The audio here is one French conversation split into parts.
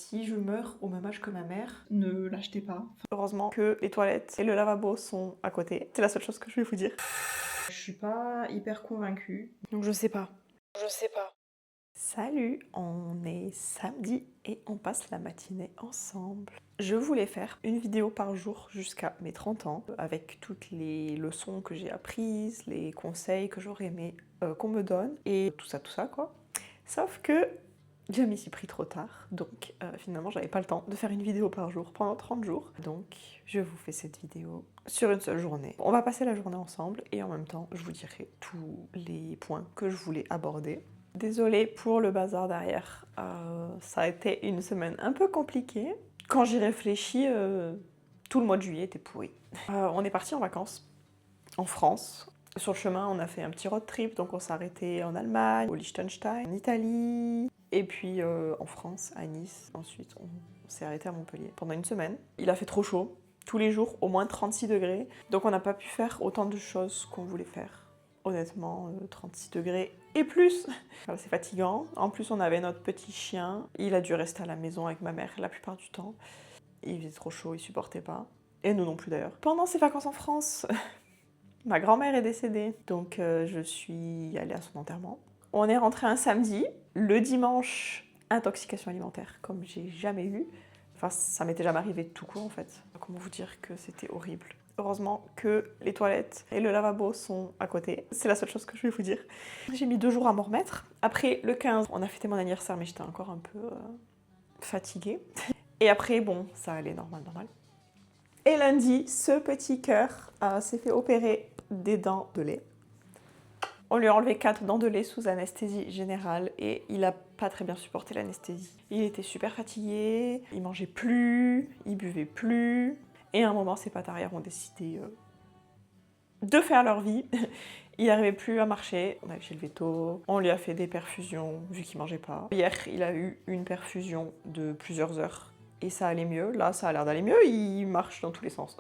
si je meurs au même âge que ma mère, ne l'achetez pas. Heureusement que les toilettes et le lavabo sont à côté. C'est la seule chose que je vais vous dire. Je suis pas hyper convaincue, donc je sais pas. Salut, on est samedi et on passe la matinée ensemble. Je voulais faire une vidéo par jour jusqu'à mes 30 ans, avec toutes les leçons que j'ai apprises, les conseils que j'aurais aimé qu'on me donne, et tout ça quoi. Sauf que je m'y suis pris trop tard, donc finalement j'avais pas le temps de faire une vidéo par jour pendant 30 jours. Donc je vous fais cette vidéo sur une seule journée. On va passer la journée ensemble et en même temps je vous dirai tous les points que je voulais aborder. Désolée pour le bazar derrière, ça a été une semaine un peu compliquée. Quand j'y réfléchis, tout le mois de juillet était pourri. On est parti en vacances en France. Sur le chemin, on a fait un petit road trip, donc on s'est arrêté en Allemagne, au Liechtenstein, en Italie, et puis en France, à Nice. Ensuite, on s'est arrêté à Montpellier pendant une semaine. Il a fait trop chaud, tous les jours, au moins 36 degrés, donc on n'a pas pu faire autant de choses qu'on voulait faire. Honnêtement, 36 degrés et plus, c'est fatigant. En plus, on avait notre petit chien. Il a dû rester à la maison avec ma mère la plupart du temps. Il faisait trop chaud, il supportait pas. Et nous non plus d'ailleurs. Pendant ces vacances en France, ma grand-mère est décédée. Donc je suis allée à son enterrement. On est rentré un samedi. Le dimanche, intoxication alimentaire, comme j'ai jamais eu. Enfin, ça m'était jamais arrivé tout court en fait. Comment vous dire que c'était horrible. Heureusement que les toilettes et le lavabo sont à côté. C'est la seule chose que je vais vous dire. J'ai mis 2 jours à m'en remettre. Après, le 15, on a fêté mon anniversaire, mais j'étais encore un peu fatiguée. Et après, bon, ça allait normal. Et lundi, ce petit cœur s'est fait opérer des dents de lait. On lui a enlevé 4 dents de lait sous anesthésie générale et il a pas très bien supporté l'anesthésie. Il était super fatigué, il mangeait plus, il buvait plus. Et à un moment, ses pattes arrière ont décidé de faire leur vie. Il n'arrivait plus à marcher, on avait chez le veto, on lui a fait des perfusions vu qu'il mangeait pas. Hier, il a eu une perfusion de plusieurs heures et ça allait mieux. Là, ça a l'air d'aller mieux, il marche dans tous les sens.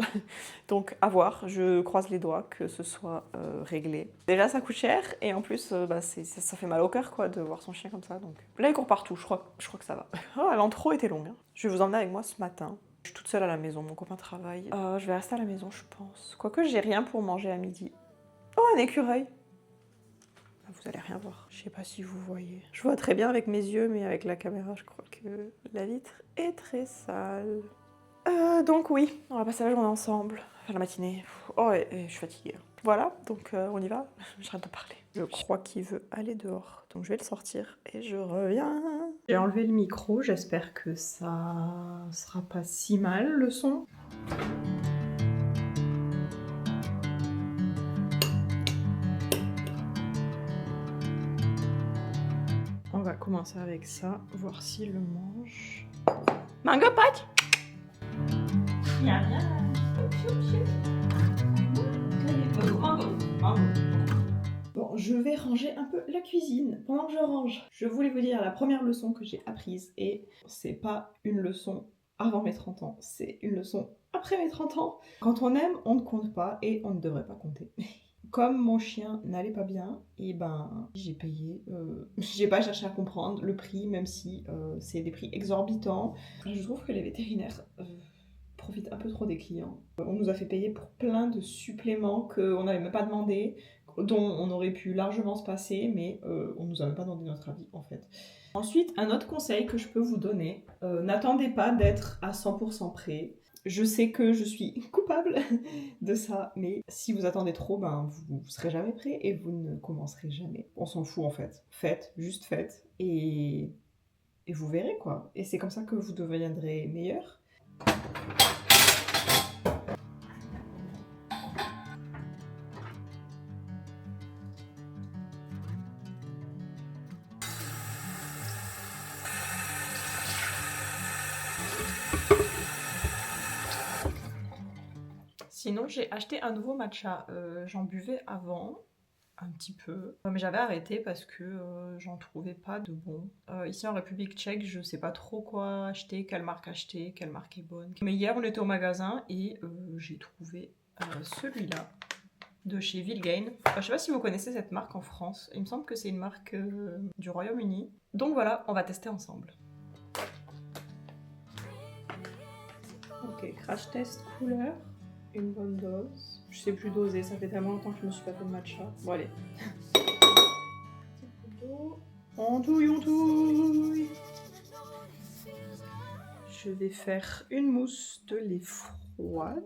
Donc, à voir, je croise les doigts que ce soit réglé. Déjà, ça coûte cher et en plus, ça fait mal au cœur quoi, de voir son chien comme ça. Donc là, il court partout, je crois que ça va. Oh, l'intro était longue. Hein. Je vais vous emmener avec moi ce matin. Je suis toute seule à la maison, mon copain travaille. Je vais rester à la maison, je pense. Quoique, j'ai rien pour manger à midi. Oh, un écureuil! Vous allez rien voir. Je sais pas si vous voyez. Je vois très bien avec mes yeux, mais avec la caméra, je crois que la vitre est très sale. Donc oui, on va passer la journée ensemble. Enfin, la matinée. Oh, et je suis fatiguée. Voilà, donc on y va. J'arrête de parler. Je crois qu'il veut aller dehors, donc je vais le sortir et je reviens. J'ai enlevé le micro, j'espère que ça sera pas si mal le son. On va commencer avec ça, voir s'il le mange. Mango pot! Bon, je vais ranger un peu la cuisine pendant que je range. Je voulais vous dire la première leçon que j'ai apprise, et c'est pas une leçon avant mes 30 ans, c'est une leçon après mes 30 ans. Quand on aime, on ne compte pas et on ne devrait pas compter. Comme mon chien n'allait pas bien, et ben j'ai payé. J'ai pas cherché à comprendre le prix, même si c'est des prix exorbitants. Je trouve que les vétérinaires profitent un peu trop des clients. On nous a fait payer pour plein de suppléments qu'on n'avait même pas demandé, dont on aurait pu largement se passer, mais on nous a même pas demandé notre avis en fait. Ensuite, un autre conseil que je peux vous donner, n'attendez pas d'être à 100% prêt. Je sais que je suis coupable de ça, mais si vous attendez trop, ben vous serez jamais prêt et vous ne commencerez jamais. On s'en fout en fait. Faites, juste faites, et vous verrez quoi. Et c'est comme ça que vous deviendrez meilleur. Sinon, j'ai acheté un nouveau matcha. J'en buvais avant, un petit peu, mais j'avais arrêté parce que j'en trouvais pas de bon. Ici en République tchèque, je sais pas trop quoi acheter, quelle marque acheter, quelle marque est bonne. Mais hier, on était au magasin et j'ai trouvé celui-là de chez Vilgain. Je sais pas si vous connaissez cette marque en France. Il me semble que c'est une marque du Royaume-Uni. Donc voilà, on va tester ensemble. Ok, crash test couleur, une bonne dose. Je sais plus doser, ça fait tellement longtemps que je me suis pas fait de matcha. Bon allez. Petit coup d'eau. On touille, on touille. Je vais faire une mousse de lait froide.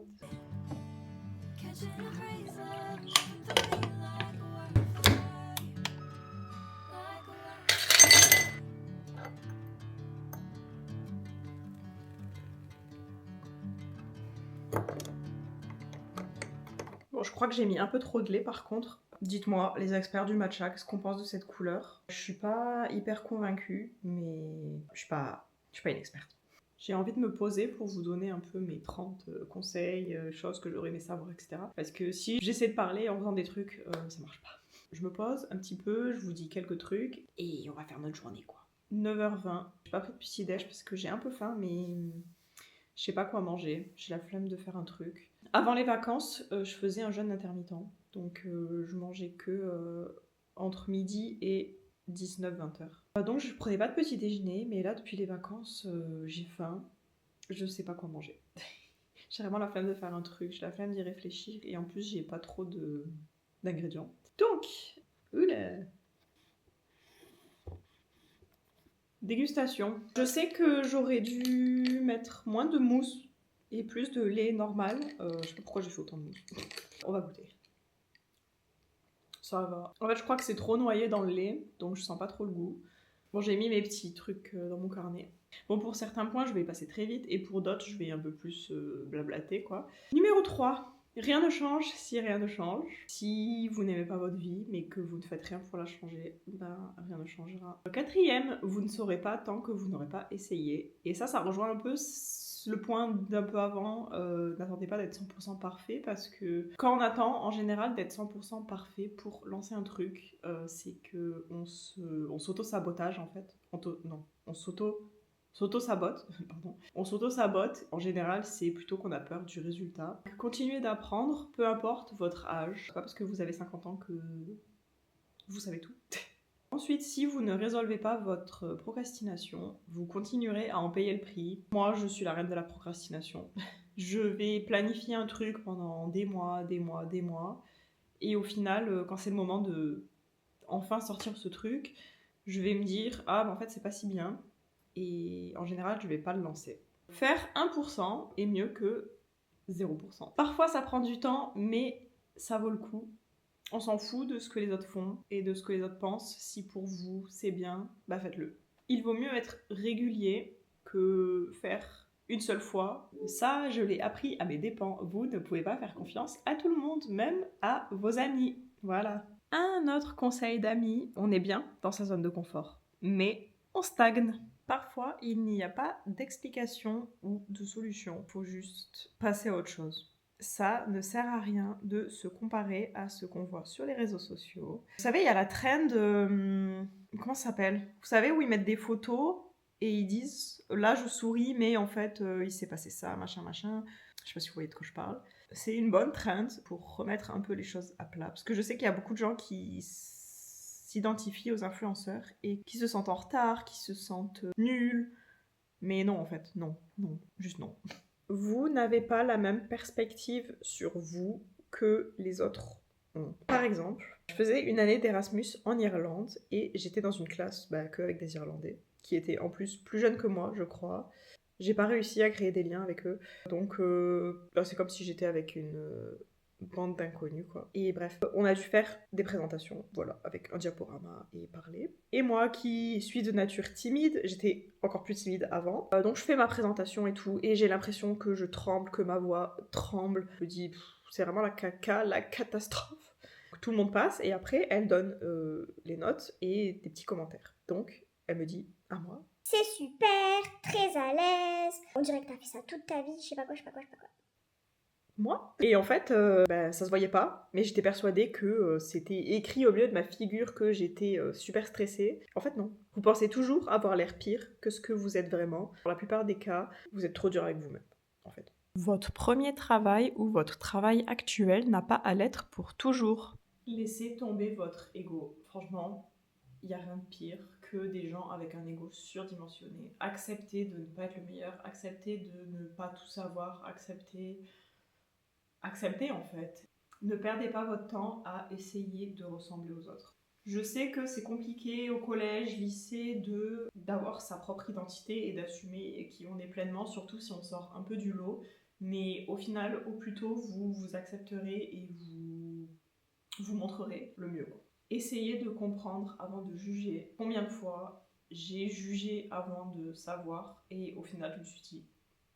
Bon, je crois que j'ai mis un peu trop de lait par contre. Dites-moi, les experts du matcha, qu'est-ce qu'on pense de cette couleur? Je suis pas hyper convaincue, mais je suis pas une experte. J'ai envie de me poser pour vous donner un peu mes 30 conseils, choses que j'aurais aimé savoir, etc. Parce que si j'essaie de parler en faisant des trucs, ça marche pas. Je me pose un petit peu, je vous dis quelques trucs, et on va faire notre journée quoi. 9h20, j'ai pas pris de petit déj parce que j'ai un peu faim, mais je sais pas quoi manger, j'ai la flemme de faire un truc. Avant les vacances, je faisais un jeûne intermittent, donc je mangeais que entre midi et 19-20 heures. Donc je prenais pas de petit déjeuner, mais là depuis les vacances, j'ai faim, je sais pas quoi manger. J'ai vraiment la flemme de faire un truc, j'ai la flemme d'y réfléchir, et en plus j'ai pas trop d'ingrédients. Donc, oula, dégustation. Je sais que j'aurais dû mettre moins de mousse et plus de lait normal. Je sais pas pourquoi j'ai fait autant de mousse. On va goûter. Ça va. En fait, je crois que c'est trop noyé dans le lait, donc je sens pas trop le goût. Bon, j'ai mis mes petits trucs dans mon carnet. Bon, pour certains points, je vais passer très vite, et pour d'autres, je vais un peu plus blablater, quoi. Numéro 3. Rien ne change si rien ne change. Si vous n'aimez pas votre vie, mais que vous ne faites rien pour la changer, ben rien ne changera. Quatrième, vous ne saurez pas tant que vous n'aurez pas essayé. Et ça rejoint un peu le point d'un peu avant. N'attendez pas d'être 100% parfait, parce que quand on attend en général d'être 100% parfait pour lancer un truc, c'est que on s'auto-sabotage en fait. On s'auto-sabote, pardon. On s'auto-sabote, en général, c'est plutôt qu'on a peur du résultat. Continuez d'apprendre, peu importe votre âge. C'est pas parce que vous avez 50 ans que vous savez tout. Ensuite, si vous ne résolvez pas votre procrastination, vous continuerez à en payer le prix. Moi, je suis la reine de la procrastination. Je vais planifier un truc pendant des mois, des mois, des mois. Et au final, quand c'est le moment de enfin sortir ce truc, je vais me dire « Ah, mais en fait, c'est pas si bien ». Et en général, je vais pas le lancer. Faire 1% est mieux que 0%. Parfois, ça prend du temps, mais ça vaut le coup. On s'en fout de ce que les autres font et de ce que les autres pensent. Si pour vous, c'est bien, bah faites-le. Il vaut mieux être régulier que faire une seule fois. Ça, je l'ai appris à mes dépens. Vous ne pouvez pas faire confiance à tout le monde, même à vos amis. Voilà. Un autre conseil d'amis, on est bien dans sa zone de confort, mais on stagne. Parfois, il n'y a pas d'explication ou de solution. Il faut juste passer à autre chose. Ça ne sert à rien de se comparer à ce qu'on voit sur les réseaux sociaux. Vous savez, il y a la trend... comment ça s'appelle? Vous savez, où ils mettent des photos et ils disent « Là, je souris, mais en fait, il s'est passé ça, machin, machin. » Je sais pas si vous voyez de quoi je parle. C'est une bonne trend pour remettre un peu les choses à plat. Parce que je sais qu'il y a beaucoup de gens qui s'identifient aux influenceurs et qui se sentent en retard, qui se sentent nuls. Mais non, en fait, non, juste non. Vous n'avez pas la même perspective sur vous que les autres ont. Par exemple, je faisais une année d'Erasmus en Irlande et j'étais dans une classe qu'avec des Irlandais, qui étaient en plus plus jeunes que moi, je crois. J'ai pas réussi à créer des liens avec eux. Donc c'est comme si j'étais avec une bande d'inconnus, quoi. Et bref, on a dû faire des présentations, voilà, avec un diaporama et parler. Et moi, qui suis de nature timide, j'étais encore plus timide avant. Donc je fais ma présentation et tout, et j'ai l'impression que je tremble, que ma voix tremble. Je me dis, c'est vraiment la caca, la catastrophe. Tout le monde passe, et après, elle donne les notes et des petits commentaires. Donc, elle me dit, à moi, c'est super, très à l'aise. On dirait que t'as fait ça toute ta vie, je sais pas quoi. Moi. Et en fait, ça se voyait pas, mais j'étais persuadée que c'était écrit au milieu de ma figure que j'étais super stressée. En fait, non. Vous pensez toujours avoir l'air pire que ce que vous êtes vraiment. Dans la plupart des cas, vous êtes trop dur avec vous-même, en fait. Votre premier travail ou votre travail actuel n'a pas à l'être pour toujours. Laissez tomber votre ego. Franchement, Il n'y a rien de pire que des gens avec un ego surdimensionné. Accepter de ne pas être le meilleur, accepter de ne pas tout savoir, accepter en fait. Ne perdez pas votre temps à essayer de ressembler aux autres. Je sais que c'est compliqué au collège, lycée, d'avoir sa propre identité et d'assumer qui on est pleinement, surtout si on sort un peu du lot. Mais au final, au plus tôt, vous vous accepterez et vous montrerez le mieux. Essayez de comprendre avant de juger. Combien de fois j'ai jugé avant de savoir et au final je me suis dit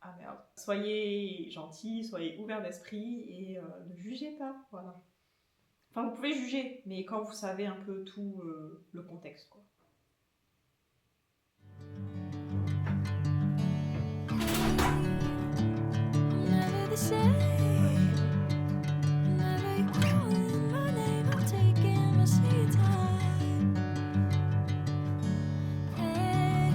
ah merde. Soyez gentils, soyez ouverts d'esprit et ne jugez pas, voilà. Enfin vous pouvez juger, mais quand vous savez un peu tout le contexte quoi. Never the same. Never you calling my name. I'm taking my sweet time. Hey,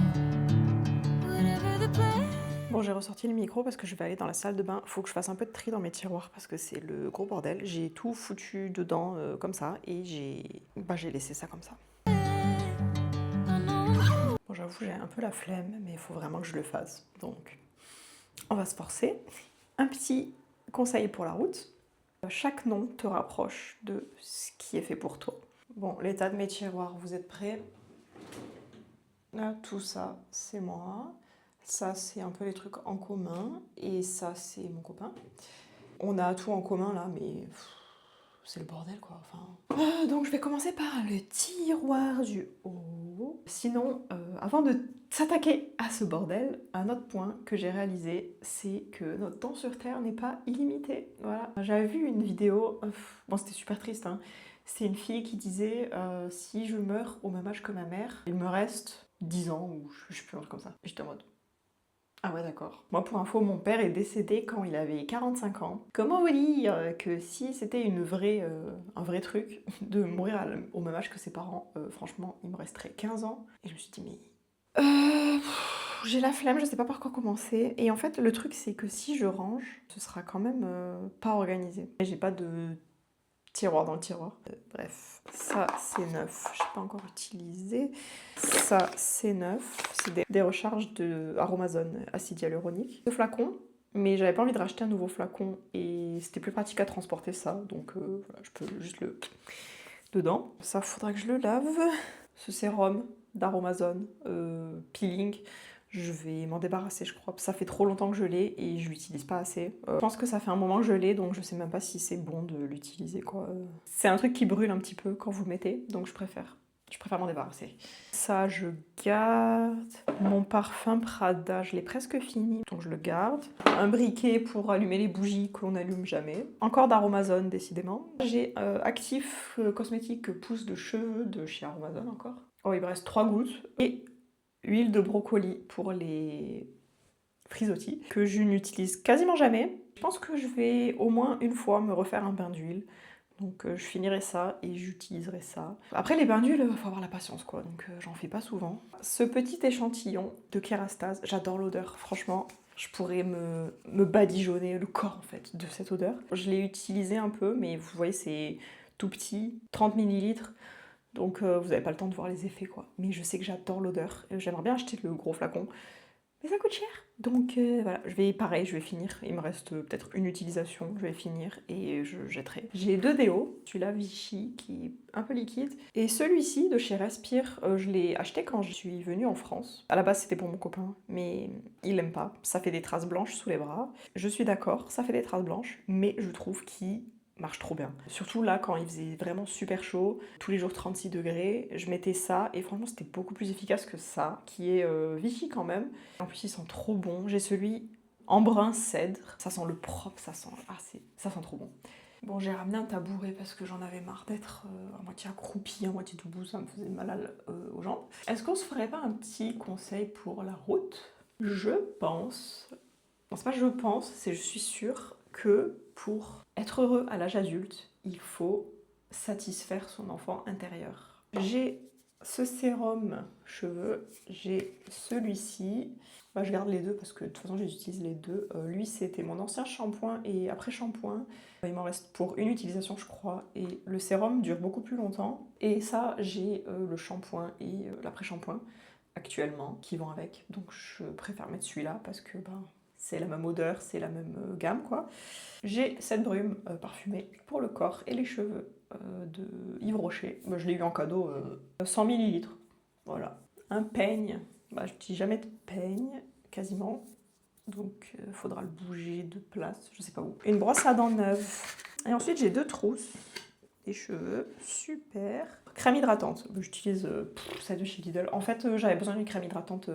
whatever the plan. Bon, j'ai ressorti le micro parce que je vais aller dans la salle de bain. Faut que je fasse un peu de tri dans mes tiroirs parce que c'est le gros bordel. J'ai tout foutu dedans comme ça et j'ai laissé ça comme ça. Bon, j'avoue, j'ai un peu la flemme, mais il faut vraiment que je le fasse. Donc, on va se forcer. Un petit conseil pour la route. Chaque nom te rapproche de ce qui est fait pour toi. Bon, l'état de mes tiroirs, vous êtes prêts? Là, tout ça, c'est moi. Ça, c'est un peu les trucs en commun. Et ça, c'est mon copain. On a tout en commun, là, mais c'est le bordel, quoi. Enfin... donc, je vais commencer par le tiroir du haut. Sinon, avant de s'attaquer à ce bordel, un autre point que j'ai réalisé, c'est que notre temps sur Terre n'est pas illimité. Voilà. J'avais vu une vidéo, bon, c'était super triste, hein. C'est une fille qui disait si je meurs au même âge que ma mère, il me reste 10 ans ou je sais plus, un truc comme ça. Et j'étais en mode ah ouais d'accord. Moi pour info, mon père est décédé quand il avait 45 ans. Comment vous dire que si c'était un vrai truc de mourir au même âge que ses parents, franchement il me resterait 15 ans. Et je me suis dit mais... j'ai la flemme, je sais pas par quoi commencer. Et en fait le truc c'est que si je range, ce sera quand même pas organisé. Et j'ai pas de tiroir dans le tiroir. Bref, ça c'est neuf, je n'ai pas encore utilisé. Ça c'est neuf, c'est des recharges de Aromazone acide hyaluronique. Le flacon, mais j'avais pas envie de racheter un nouveau flacon et c'était plus pratique à transporter ça, donc voilà, je peux juste le dedans. Ça faudra que je le lave. Ce sérum d'Aromazone, peeling. Je vais m'en débarrasser, je crois. Ça fait trop longtemps que je l'ai et je l'utilise pas assez. Je pense que ça fait un moment que je l'ai, donc je sais même pas si c'est bon de l'utiliser, quoi. C'est un truc qui brûle un petit peu quand vous le mettez, donc je préfère m'en débarrasser. Ça, je garde. Mon parfum Prada, je l'ai presque fini, donc je le garde. Un briquet pour allumer les bougies qu'on n'allume jamais. Encore d'Aromazone, décidément. J'ai Actif Cosmétique Pousse de cheveux de chez Aromazone, encore. Oh, il me reste 3 gouttes. Et huile de brocoli pour les frisottis, que je n'utilise quasiment jamais. Je pense que je vais au moins une fois me refaire un bain d'huile. Donc je finirai ça et j'utiliserai ça. Après les bains d'huile, il faut avoir la patience quoi, donc j'en fais pas souvent. Ce petit échantillon de Kérastase, j'adore l'odeur, franchement. Je pourrais me badigeonner le corps en fait de cette odeur. Je l'ai utilisé un peu, mais vous voyez c'est tout petit, 30 ml. Donc vous n'avez pas le temps de voir les effets quoi. Mais je sais que j'adore l'odeur. J'aimerais bien acheter le gros flacon. Mais ça coûte cher. Donc voilà, je vais finir. Il me reste peut-être une utilisation. Je vais finir et je jetterai. J'ai 2 déos. Celui-là Vichy qui est un peu liquide. Et celui-ci de chez Respire, je l'ai acheté quand je suis venue en France. À la base c'était pour mon copain, mais il l'aime pas. Ça fait des traces blanches sous les bras. Je suis d'accord, ça fait des traces blanches, mais je trouve qu'il marche trop bien. Surtout là, quand il faisait vraiment super chaud, tous les jours 36 degrés, je mettais ça et franchement c'était beaucoup plus efficace que ça, qui est Vichy quand même. En plus il sent trop bon. J'ai celui en brun cèdre. Ça sent le propre, ça sent trop bon. Bon, j'ai ramené un tabouret parce que j'en avais marre d'être à moitié accroupie, à moitié debout, ça me faisait mal aux jambes. Est-ce qu'on se ferait pas un petit conseil pour la route? Je pense... Non, c'est pas je pense, c'est je suis sûre que pour être heureux à l'âge adulte, il faut satisfaire son enfant intérieur. J'ai ce sérum cheveux, j'ai celui-ci. Bah, je garde les deux parce que de toute façon j'utilise les deux. Lui c'était mon ancien shampoing et après shampoing. Il m'en reste pour une utilisation je crois. Et le sérum dure beaucoup plus longtemps. Et ça j'ai le shampoing et l'après-shampoing actuellement qui vont avec. Donc je préfère mettre celui-là parce que ben, c'est la même odeur, c'est la même gamme quoi. J'ai cette brume parfumée pour le corps et les cheveux de Yves Rocher. Bah, je l'ai eu en cadeau 100 ml. Voilà. Un peigne. Bah, je dis jamais de peigne, quasiment. Donc il faudra le bouger de place, je sais pas où. Une brosse à dents neuve. Et ensuite j'ai 2 trousses. Des cheveux, super. Crème hydratante, j'utilise celle de chez Lidl. En fait, j'avais besoin d'une crème hydratante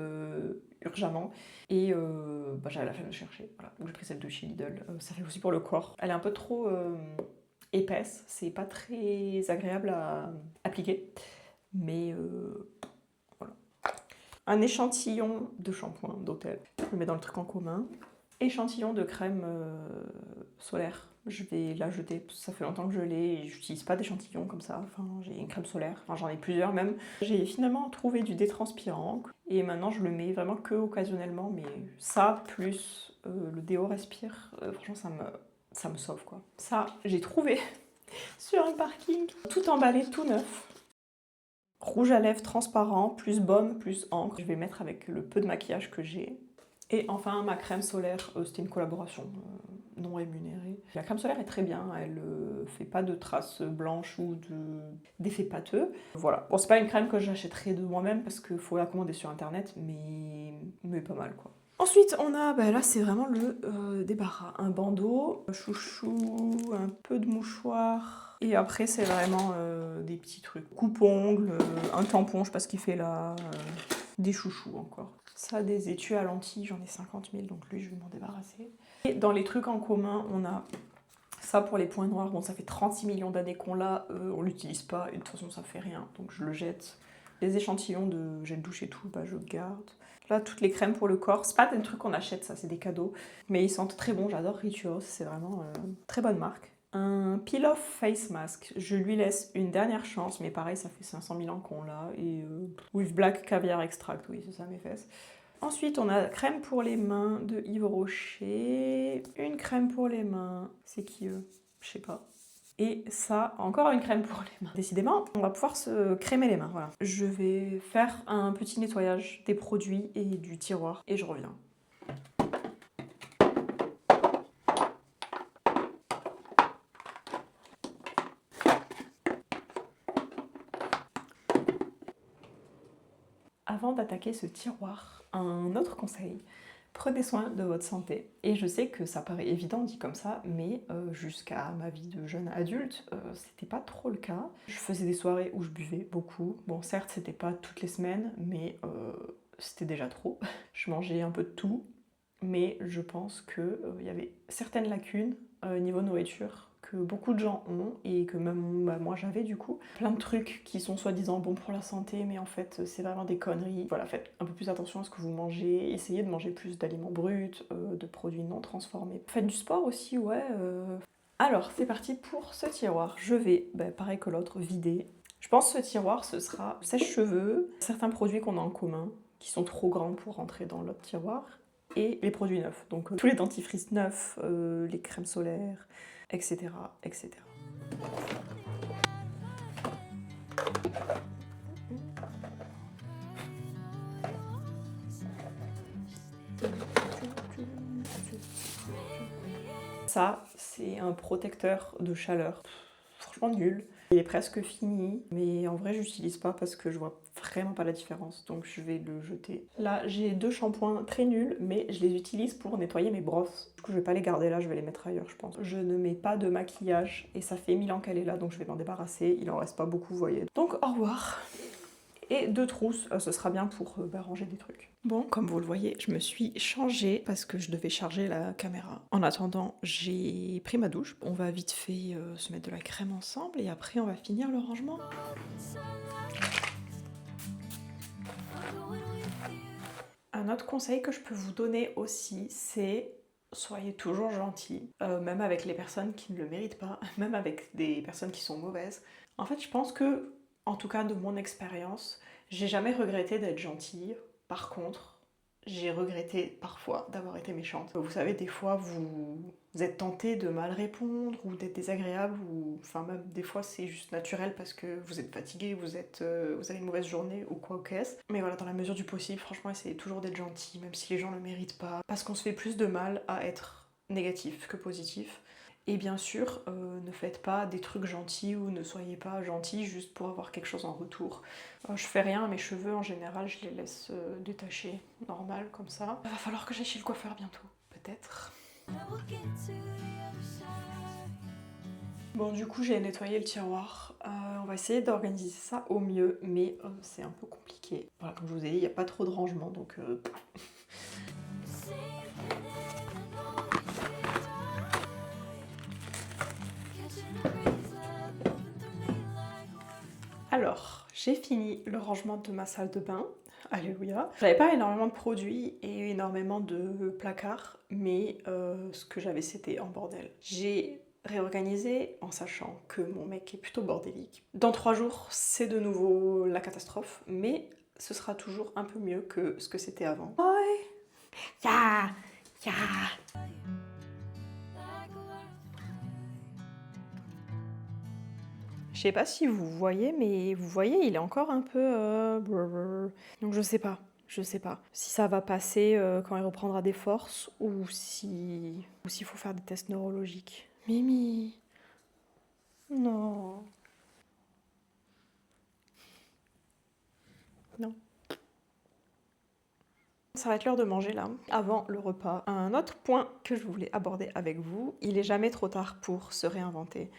urgemment et bah, j'avais la flemme de chercher. Voilà, donc j'ai pris celle de chez Lidl. Ça fait aussi pour le corps. Elle est un peu trop épaisse, c'est pas très agréable à appliquer, mais voilà. Un échantillon de shampoing d'hôtel, je le mets dans le truc en commun. Échantillon de crème solaire. Je vais la jeter, ça fait longtemps que je l'ai et j'utilise pas d'échantillon comme ça. Enfin, j'ai une crème solaire, enfin j'en ai plusieurs même. J'ai finalement trouvé du détranspirant et maintenant je le mets vraiment que occasionnellement, mais ça plus le déo respire, franchement ça me sauve quoi. Ça, j'ai trouvé sur un parking, tout emballé, tout neuf. Rouge à lèvres transparent, plus baume, plus encre. Je vais mettre avec le peu de maquillage que j'ai. Et enfin, ma crème solaire, c'était une collaboration non rémunérée. La crème solaire est très bien, elle fait pas de traces blanches ou d'effets pâteux. Voilà. Bon, c'est pas une crème que j'achèterais de moi-même parce qu'il faut la commander sur internet, mais pas mal quoi. Ensuite, on a, bah là c'est vraiment le débarras. Un bandeau, un chouchou, un peu de mouchoir. Et après, c'est vraiment des petits trucs. Coupe-ongles, un tampon, je sais pas ce qu'il fait là. Des chouchous encore. Ça, des étuis à lentilles, j'en ai 50 000, donc lui, je vais m'en débarrasser. Et dans les trucs en commun, on a ça pour les points noirs. Bon, ça fait 36 millions d'années qu'on l'a, on l'utilise pas, et de toute façon, ça fait rien, donc je le jette. Les échantillons de gel douche et tout, bah, je garde. Là, toutes les crèmes pour le corps, c'est pas des trucs qu'on achète, ça, c'est des cadeaux. Mais ils sentent très bon, j'adore Rituals, c'est vraiment très bonne marque. Un peel-off face mask, je lui laisse une dernière chance, mais pareil, ça fait 500 000 ans qu'on l'a. Et with black caviar extract, oui, c'est ça mes fesses. Ensuite, on a crème pour les mains de Yves Rocher. Une crème pour les mains, c'est qui eux? Je sais pas. Et ça, encore une crème pour les mains. Décidément, on va pouvoir se crémer les mains, voilà. Je vais faire un petit nettoyage des produits et du tiroir, et je reviens. Avant d'attaquer ce tiroir, un autre conseil, prenez soin de votre santé. Et je sais que ça paraît évident dit comme ça, mais jusqu'à ma vie de jeune adulte, c'était pas trop le cas. Je faisais des soirées où je buvais beaucoup. Bon, certes, c'était pas toutes les semaines, mais c'était déjà trop. Je mangeais un peu de tout, mais je pense qu'il y avait certaines lacunes niveau nourriture que beaucoup de gens ont et que même bah, moi j'avais du coup. Plein de trucs qui sont soi-disant bons pour la santé, mais en fait c'est vraiment des conneries. Voilà, faites un peu plus attention à ce que vous mangez, essayez de manger plus d'aliments bruts, de produits non transformés. Faites du sport aussi, ouais. Alors c'est parti pour ce tiroir. Je vais, bah, pareil que l'autre, vider. Je pense que ce tiroir ce sera sèche-cheveux, certains produits qu'on a en commun, qui sont trop grands pour rentrer dans l'autre tiroir, et les produits neufs. Donc tous les dentifrices neufs, les crèmes solaires, etc. etc. Ça, c'est un protecteur de chaleur. Franchement nul. Il est presque fini, mais en vrai j'utilise pas parce que je vois vraiment pas la différence, donc je vais le jeter. Là j'ai 2 shampoings très nuls, mais je les utilise pour nettoyer mes brosses. Du coup je vais pas les garder là, je vais les mettre ailleurs je pense. Je ne mets pas de maquillage et ça fait 1000 ans qu'elle est là, donc je vais m'en débarrasser. Il en reste pas beaucoup, vous voyez. Donc au revoir. Et 2 trousses, ce sera bien pour ranger des trucs. Bon, comme vous le voyez, je me suis changée parce que je devais charger la caméra. En attendant, j'ai pris ma douche. On va vite fait se mettre de la crème ensemble et après on va finir le rangement. Un autre conseil que je peux vous donner aussi, c'est soyez toujours gentils, même avec les personnes qui ne le méritent pas, même avec des personnes qui sont mauvaises. En fait, je pense que En tout cas, de mon expérience, j'ai jamais regretté d'être gentille. Par contre, j'ai regretté parfois d'avoir été méchante. Vous savez, des fois, vous êtes tenté de mal répondre ou d'être désagréable, ou enfin même des fois c'est juste naturel parce que vous êtes fatigué, vous avez une mauvaise journée ou quoi qu'est-ce. Mais voilà, dans la mesure du possible, franchement, essayez toujours d'être gentil, même si les gens ne le méritent pas, parce qu'on se fait plus de mal à être négatif que positif. Et bien sûr, ne faites pas des trucs gentils ou ne soyez pas gentil juste pour avoir quelque chose en retour. Je fais rien à mes cheveux, en général, je les laisse détacher, normal, comme ça. Il va falloir que j'aille chez le coiffeur bientôt, peut-être. I will get to the other side. Bon, du coup, j'ai nettoyé le tiroir. On va essayer d'organiser ça au mieux, mais c'est un peu compliqué. Voilà, comme je vous ai dit, il n'y a pas trop de rangement, donc... Sinking in, I know it's die. Catching a breeze, love moving through me like water. Alors, j'ai fini le rangement de ma salle de bain. Alléluia. J'avais pas énormément de produits et énormément de placards, mais ce que j'avais, c'était en bordel. J'ai réorganisé en sachant que mon mec est plutôt bordélique. Dans 3 jours, c'est de nouveau la catastrophe, mais ce sera toujours un peu mieux que ce que c'était avant. Ouais. Ya, ya. Like a wildfire. Je sais pas si vous voyez, mais vous voyez, il est encore un peu... brrr. Donc je sais pas si ça va passer quand il reprendra des forces ou s'il faut faire des tests neurologiques. Mimi, non. Non. Ça va être l'heure de manger là, avant le repas. Un autre point que je voulais aborder avec vous, il est jamais trop tard pour se réinventer.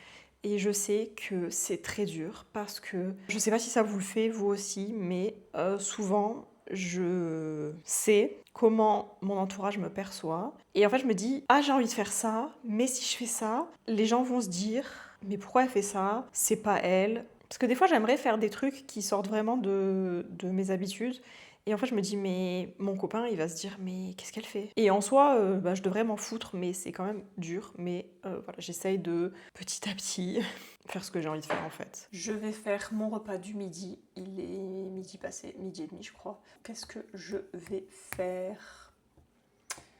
Et je sais que c'est très dur parce que je sais pas si ça vous le fait vous aussi, mais souvent je sais comment mon entourage me perçoit. Et en fait, je me dis, ah, j'ai envie de faire ça, mais si je fais ça, les gens vont se dire, mais pourquoi elle fait ça? C'est pas elle. Parce que des fois, j'aimerais faire des trucs qui sortent vraiment de mes habitudes. Et en fait, je me dis, mais mon copain, il va se dire, mais qu'est-ce qu'elle fait? Et en soi, je devrais m'en foutre, mais c'est quand même dur. Mais voilà, j'essaye de, petit à petit, faire ce que j'ai envie de faire en fait. Je vais faire mon repas du midi. Il est midi passé, midi et demi, je crois. Qu'est-ce que je vais faire?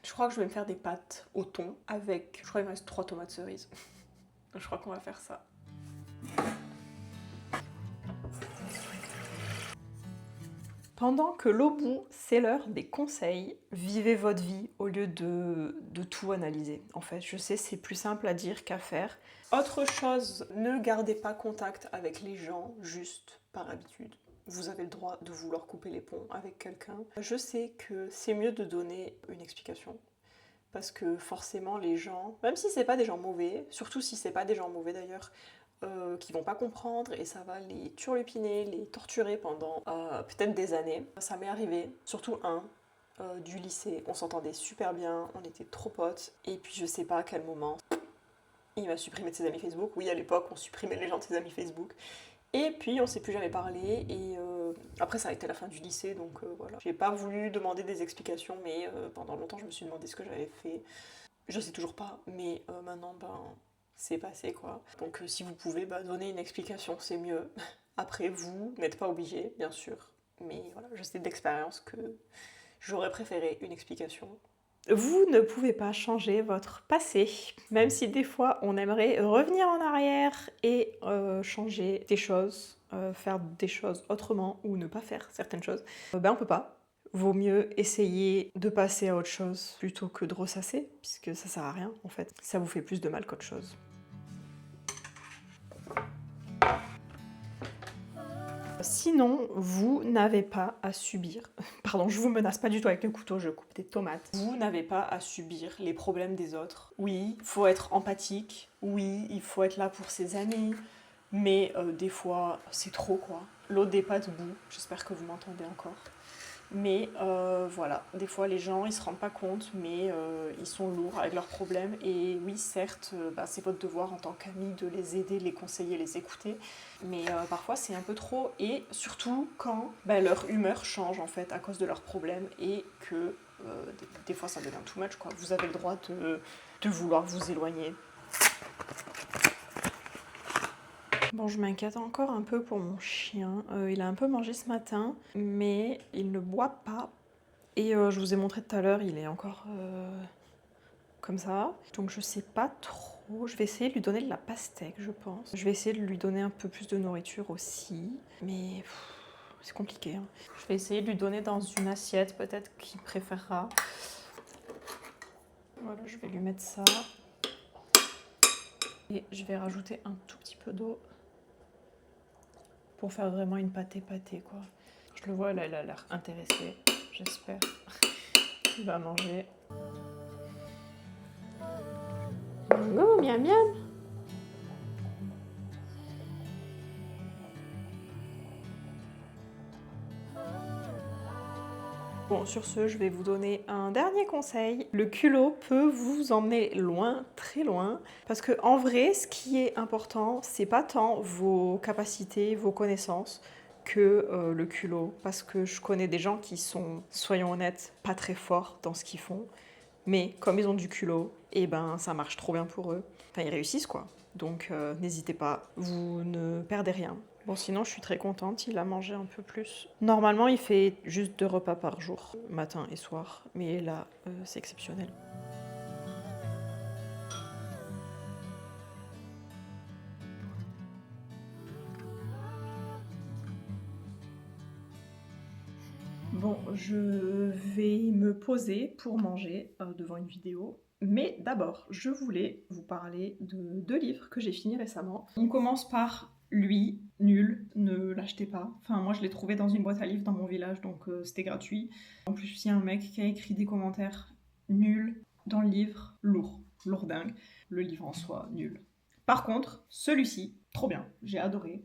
Je crois que je vais me faire des pâtes au thon avec, je crois qu'il me reste 3 tomates cerises. Je crois qu'on va faire ça. Pendant que l'au bout, c'est l'heure des conseils. Vivez votre vie au lieu de tout analyser. En fait, je sais, c'est plus simple à dire qu'à faire. Autre chose, ne gardez pas contact avec les gens juste par habitude. Vous avez le droit de vouloir couper les ponts avec quelqu'un. Je sais que c'est mieux de donner une explication. Parce que forcément, les gens, même si c'est pas des gens mauvais, surtout si c'est pas des gens mauvais d'ailleurs, qui vont pas comprendre et ça va les turlupiner, les torturer pendant peut-être des années. Ça m'est arrivé, surtout du lycée. On s'entendait super bien, on était trop potes. Et puis je sais pas à quel moment, il m'a supprimé de ses amis Facebook. Oui, à l'époque, on supprimait les gens de ses amis Facebook. Et puis on s'est plus jamais parlé et après ça a été la fin du lycée donc voilà. J'ai pas voulu demander des explications mais pendant longtemps je me suis demandé ce que j'avais fait. Je sais toujours pas mais maintenant c'est passé quoi. Donc si vous pouvez donner une explication c'est mieux. Après vous n'êtes pas obligé bien sûr mais voilà je sais d'expérience que j'aurais préféré une explication. Vous ne pouvez pas changer votre passé, même si des fois on aimerait revenir en arrière et changer des choses, faire des choses autrement ou ne pas faire certaines choses. On peut pas. Vaut mieux essayer de passer à autre chose plutôt que de ressasser, puisque ça sert à rien en fait. Ça vous fait plus de mal qu'autre chose. Sinon, vous n'avez pas à subir... Pardon, je vous menace pas du tout avec le couteau, je coupe des tomates. Vous n'avez pas à subir les problèmes des autres. Oui, il faut être empathique. Oui, il faut être là pour ses amis. Mais des fois, c'est trop quoi. L'autre n'est pas debout. J'espère que vous m'entendez encore. Mais voilà, des fois les gens ils se rendent pas compte, mais ils sont lourds avec leurs problèmes. Et oui, certes, c'est votre devoir en tant qu'ami de les aider, les conseiller, les écouter. Mais parfois c'est un peu trop. Et surtout quand leur humeur change en fait à cause de leurs problèmes et que des fois ça devient too much quoi. Vous avez le droit de vouloir vous éloigner. Bon, je m'inquiète encore un peu pour mon chien. Il a un peu mangé ce matin, mais il ne boit pas. Et je vous ai montré tout à l'heure, il est encore comme ça. Donc je sais pas trop. Je vais essayer de lui donner de la pastèque, je pense. Je vais essayer de lui donner un peu plus de nourriture aussi. Mais c'est compliqué, hein. Je vais essayer de lui donner dans une assiette, peut-être qu'il préférera. Voilà, je vais lui mettre ça. Et je vais rajouter un tout petit peu d'eau pour faire vraiment une pâtée quoi. Je le vois, là, il a l'air intéressé. J'espère qu'il va manger. Mango, miam miam. Bon, sur ce, je vais vous donner un dernier conseil. Le culot peut vous emmener loin, très loin, parce que en vrai, ce qui est important, c'est pas tant vos capacités, vos connaissances, que le culot. Parce que je connais des gens qui sont, soyons honnêtes, pas très forts dans ce qu'ils font, mais comme ils ont du culot, et ben ça marche trop bien pour eux. Enfin, ils réussissent quoi. Donc n'hésitez pas, vous ne perdez rien. Bon, sinon, je suis très contente, il a mangé un peu plus. Normalement, il fait juste 2 repas par jour, matin et soir. Mais là, c'est exceptionnel. Bon, je vais me poser pour manger devant une vidéo. Mais d'abord, je voulais vous parler de 2 livres que j'ai finis récemment. On commence par Lui, nul, ne l'achetez pas. Enfin, moi je l'ai trouvé dans une boîte à livres dans mon village, donc c'était gratuit. En plus, il y a un mec qui a écrit des commentaires nuls dans le livre, lourd, lourdingue. Le livre en soi, nul. Par contre, celui-ci, trop bien, j'ai adoré.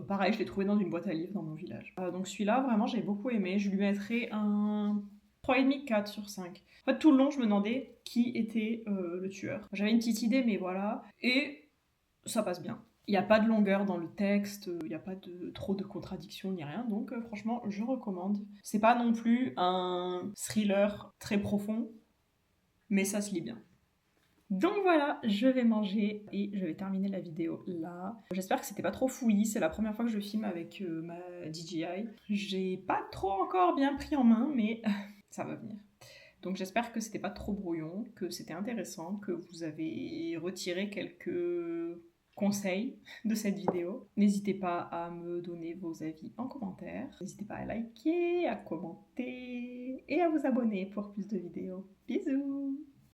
Pareil, je l'ai trouvé dans une boîte à livres dans mon village. Donc celui-là, vraiment, j'ai beaucoup aimé. Je lui mettrais un 3,5, 4 sur 5. En fait, tout le long, je me demandais qui était le tueur. J'avais une petite idée, mais voilà. Et ça passe bien. Il n'y a pas de longueur dans le texte, il n'y a pas trop de contradictions ni rien, donc franchement, je recommande. C'est pas non plus un thriller très profond, mais ça se lit bien. Donc voilà, je vais manger et je vais terminer la vidéo là. J'espère que c'était pas trop fouillis, c'est la première fois que je filme avec ma DJI. J'ai pas trop encore bien pris en main, mais ça va venir. Donc j'espère que c'était pas trop brouillon, que c'était intéressant, que vous avez retiré quelques conseils de cette vidéo. N'hésitez pas à me donner vos avis en commentaire. N'hésitez pas à liker, à commenter et à vous abonner pour plus de vidéos. Bisous!